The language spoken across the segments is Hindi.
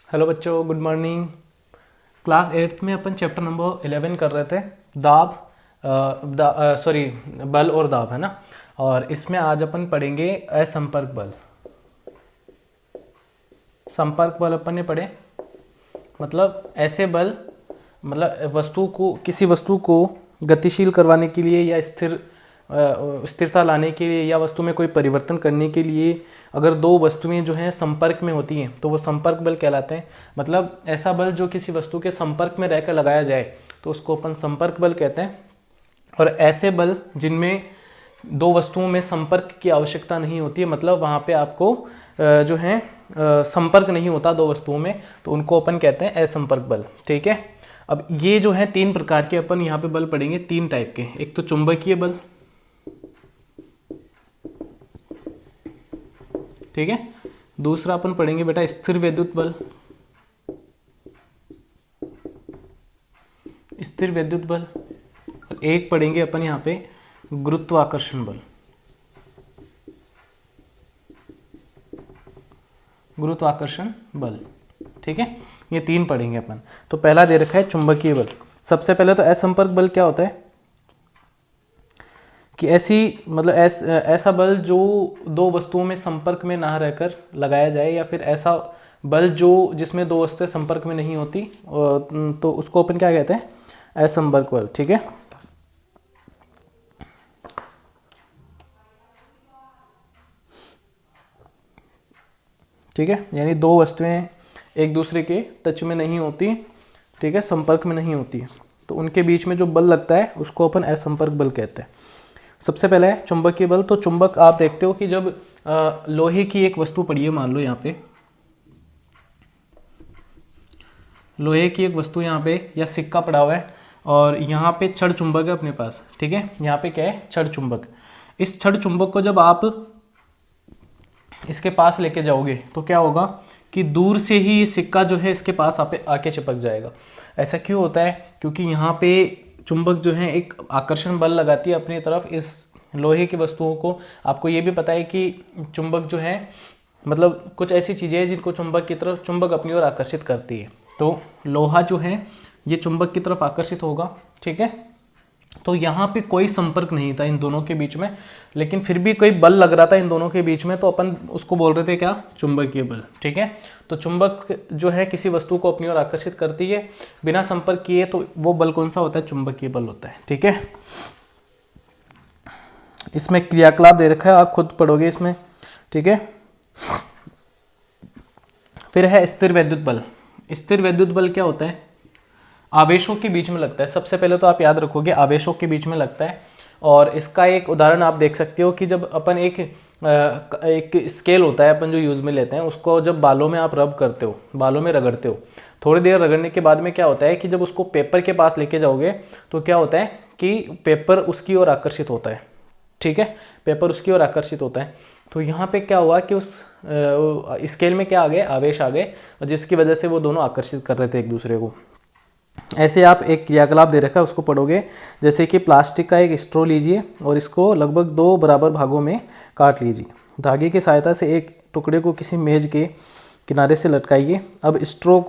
हेलो बच्चों, गुड मॉर्निंग। क्लास 8th में अपन चैप्टर नंबर 11 कर रहे थे, सॉरी बल और दाब, है ना। और इसमें आज अपन पढ़ेंगे असंपर्क बल। संपर्क बल अपन ने पढ़े, मतलब ऐसे बल, मतलब किसी वस्तु को गतिशील करवाने के लिए या स्थिरता लाने के लिए या वस्तु में कोई परिवर्तन करने के लिए अगर दो वस्तुएं जो हैं संपर्क में होती हैं तो वो संपर्क बल कहलाते हैं। मतलब ऐसा बल जो किसी वस्तु के संपर्क में रहकर लगाया जाए तो उसको अपन संपर्क बल कहते हैं। और ऐसे बल जिनमें दो वस्तुओं में संपर्क की आवश्यकता नहीं होती है, मतलब वहाँ पे आपको जो है संपर्क नहीं होता दो वस्तुओं में, तो उनको अपन कहते हैं असंपर्क बल। ठीक है। अब ये जो है तीन प्रकार के अपन यहाँ पे बल पढ़ेंगे, तीन टाइप के। एक तो चुंबकीय बल, ठीक है। दूसरा अपन पढ़ेंगे बेटा स्थिर वैद्युत बल, स्थिर वैद्युत बल। और एक पढ़ेंगे अपन यहाँ पे गुरुत्वाकर्षण बल, गुरुत्वाकर्षण बल। ठीक है, ये तीन पढ़ेंगे अपन। तो पहला दे रखा है चुंबकीय बल। सबसे पहले तो असंपर्क बल क्या होता है कि ऐसा बल जो दो वस्तुओं में संपर्क में ना रहकर लगाया जाए, या फिर ऐसा बल जो जिसमें दो वस्तुएं संपर्क में नहीं होती, तो उसको अपन क्या कहते हैं, असंपर्क बल। ठीक है। ठीक है, यानी दो वस्तुएं एक दूसरे के टच में नहीं होती, ठीक है, संपर्क में नहीं होती, तो उनके बीच में जो बल लगता है उसको अपन असंपर्क बल कहते हैं। सबसे पहले है चुंबकीय बल। तो चुंबक आप देखते हो कि जब लोहे की एक वस्तु पड़ी है, मान लो यहाँ पे लोहे की एक वस्तु यहाँ पे या सिक्का पड़ा हुआ है, और यहाँ पे छड़ चुंबक है अपने पास। ठीक है, यहाँ पे क्या है, छड़ चुंबक। इस छड़ चुंबक को जब आप इसके पास लेके जाओगे तो क्या होगा कि दूर से ही ये सिक्का जो है इसके पास आके चिपक जाएगा। ऐसा क्यों होता है? क्योंकि यहाँ पे चुंबक जो है एक आकर्षण बल लगाती है अपनी तरफ इस लोहे की वस्तुओं को। आपको ये भी पता है कि चुंबक जो है, मतलब कुछ ऐसी चीज़ें हैं जिनको चुंबक अपनी ओर आकर्षित करती है। तो लोहा जो है ये चुंबक की तरफ आकर्षित होगा। ठीक है, तो यहाँ पे कोई संपर्क नहीं था इन दोनों के बीच में, लेकिन फिर भी कोई बल लग रहा था इन दोनों के बीच में, तो अपन उसको बोल रहे थे क्या, चुंबकीय बल। ठीक है, तो चुंबक जो है किसी वस्तु को अपनी ओर आकर्षित करती है बिना संपर्क किए, तो वो बल कौन सा होता है, चुंबकीय बल होता है। ठीक है, इसमें क्रियाकलाप दे रखा है, आप खुद पढ़ोगे इसमें। ठीक है, फिर है स्थिर वैद्युत बल। स्थिर वैद्युत बल क्या होता है, आवेशों के बीच में लगता है। सबसे पहले तो आप याद रखोगे आवेशों के बीच में लगता है। और इसका एक उदाहरण आप देख सकते हो कि जब अपन एक स्केल होता है अपन जो यूज़ में लेते हैं, उसको जब बालों में आप रब करते हो, बालों में रगड़ते हो, थोड़ी देर रगड़ने के बाद में क्या होता है कि जब उसको पेपर के पास लेके जाओगे तो क्या होता है कि पेपर उसकी ओर आकर्षित होता है। ठीक है, पेपर उसकी ओर आकर्षित होता है। तो यहाँ पे क्या हुआ कि उस स्केल में क्या आ गए, आवेश आ गए, जिसकी वजह से वो दोनों आकर्षित कर रहे थे एक दूसरे को। ऐसे आप एक क्रियाकलाप दे रखा है उसको पढ़ोगे, जैसे कि प्लास्टिक का एक स्ट्रॉ लीजिए और इसको लगभग 2 बराबर भागों में काट लीजिए। धागे की सहायता से एक टुकड़े को किसी मेज के किनारे से लटकाइए। अब स्ट्रॉ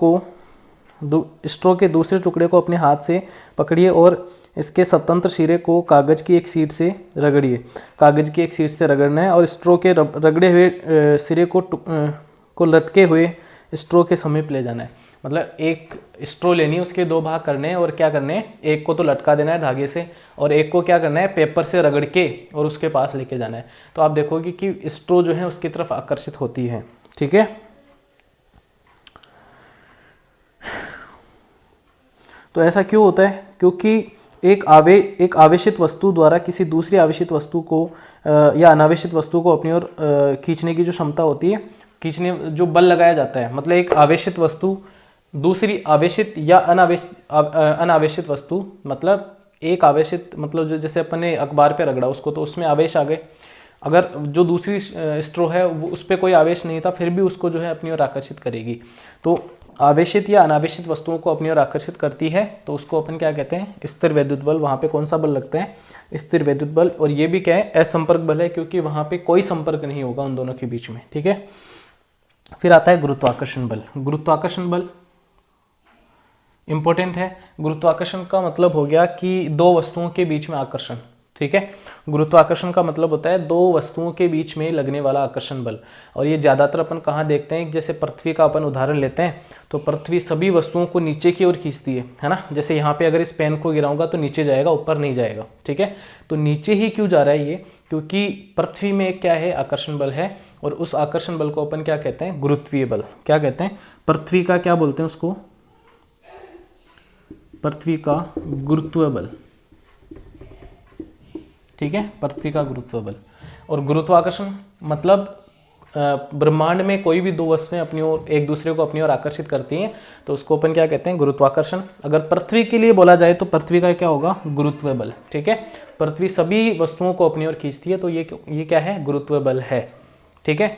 के दूसरे टुकड़े को अपने हाथ से पकड़िए और इसके स्वतंत्र सिरे को कागज की एक शीट से रगड़िए। कागज की एक शीट से रगड़ना है और स्ट्रॉ के रगड़े हुए सिरे को लटके हुए स्ट्रॉ के समीप ले जाना है। मतलब एक स्ट्रॉ लेनी है, उसके 2 भाग करने हैं, और क्या करने हैं, एक को तो लटका देना है धागे से और एक को क्या करना है, पेपर से रगड़ के और उसके पास लेके जाना है। तो आप देखोगे कि स्ट्रॉ जो है उसकी तरफ आकर्षित होती है। ठीक है, तो ऐसा क्यों होता है? क्योंकि एक आवेशित वस्तु द्वारा किसी दूसरी आवेशित वस्तु को या अनावेशित वस्तु को अपनी ओर खींचने की जो क्षमता होती है, खींचने जो बल लगाया जाता है, मतलब एक आवेशित वस्तु दूसरी आवेशित या अनावेशित वस्तु, मतलब एक आवेशित मतलब जो जैसे अपन ने अखबार पे रगड़ा उसको, तो उसमें आवेश आ गए। अगर जो दूसरी स्ट्रॉ है वो उस पर कोई आवेश नहीं था, फिर भी उसको जो है अपनी ओर आकर्षित करेगी। तो आवेशित या अनावेशित वस्तुओं को अपनी ओर आकर्षित करती है, तो उसको अपन क्या कहते हैं, स्थिर वैद्युत बल। वहाँ पे कौन सा बल लगता है, स्थिर वैद्युत बल। और ये भी क्या है, असंपर्क बल है, क्योंकि वहाँ पे कोई संपर्क नहीं होगा उन दोनों के बीच में। ठीक है, फिर आता है गुरुत्वाकर्षण बल। गुरुत्वाकर्षण बल इंपॉर्टेंट है। गुरुत्वाकर्षण का मतलब हो गया कि दो वस्तुओं के बीच में आकर्षण, ठीक है। गुरुत्वाकर्षण का मतलब होता है दो वस्तुओं के बीच में लगने वाला आकर्षण बल। और ये ज़्यादातर अपन कहाँ देखते हैं, जैसे पृथ्वी का अपन उदाहरण लेते हैं तो पृथ्वी सभी वस्तुओं को नीचे की ओर खींचती है ना। जैसे यहाँ पे अगर इस पेन को गिराऊंगा तो नीचे जाएगा, ऊपर नहीं जाएगा, ठीक है। तो नीचे ही क्यों जा रहा है ये, क्योंकि पृथ्वी में क्या है, आकर्षण बल है। और उस आकर्षण बल को अपन क्या कहते हैं, गुरुत्वीय बल। क्या कहते हैं, पृथ्वी का क्या बोलते हैं उसको, पृथ्वी का गुरुत्व बल, ठीक है, पृथ्वी का गुरुत्व बल। और गुरुत्वाकर्षण मतलब ब्रह्मांड में कोई भी दो वस्तुएं अपनी ओर एक दूसरे को अपनी ओर आकर्षित करती हैं तो उसको अपन क्या कहते हैं, गुरुत्वाकर्षण। अगर पृथ्वी के लिए बोला जाए तो पृथ्वी का क्या होगा, गुरुत्व बल, ठीक है। पृथ्वी सभी वस्तुओं को अपनी ओर खींचती है तो ये क्या है, गुरुत्व बल है, ठीक है।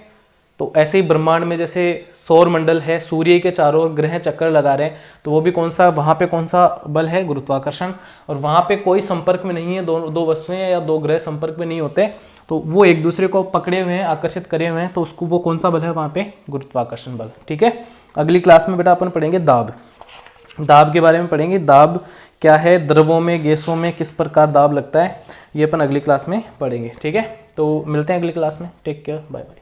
तो ऐसे ही ब्रह्मांड में जैसे सौर मंडल है, सूर्य के चारों ओर ग्रह चक्कर लगा रहे हैं तो वो भी कौन सा, वहाँ पे कौन सा बल है, गुरुत्वाकर्षण। और वहाँ पे कोई संपर्क में नहीं है, दो वस्तुएं या दो ग्रह संपर्क में नहीं होते तो वो एक दूसरे को पकड़े हुए हैं, आकर्षित करे हुए हैं, तो उसको वो कौन सा बल है वहाँ पे, गुरुत्वाकर्षण बल, ठीक है। अगली क्लास में बेटा अपन पढ़ेंगे दाब। दाब के बारे में पढ़ेंगे, दाब क्या है, द्रवों में, गैसों में किस प्रकार दाब लगता है, ये अपन अगली क्लास में पढ़ेंगे, ठीक है। तो मिलते हैं अगली क्लास में, टेक केयर, बाय बाय।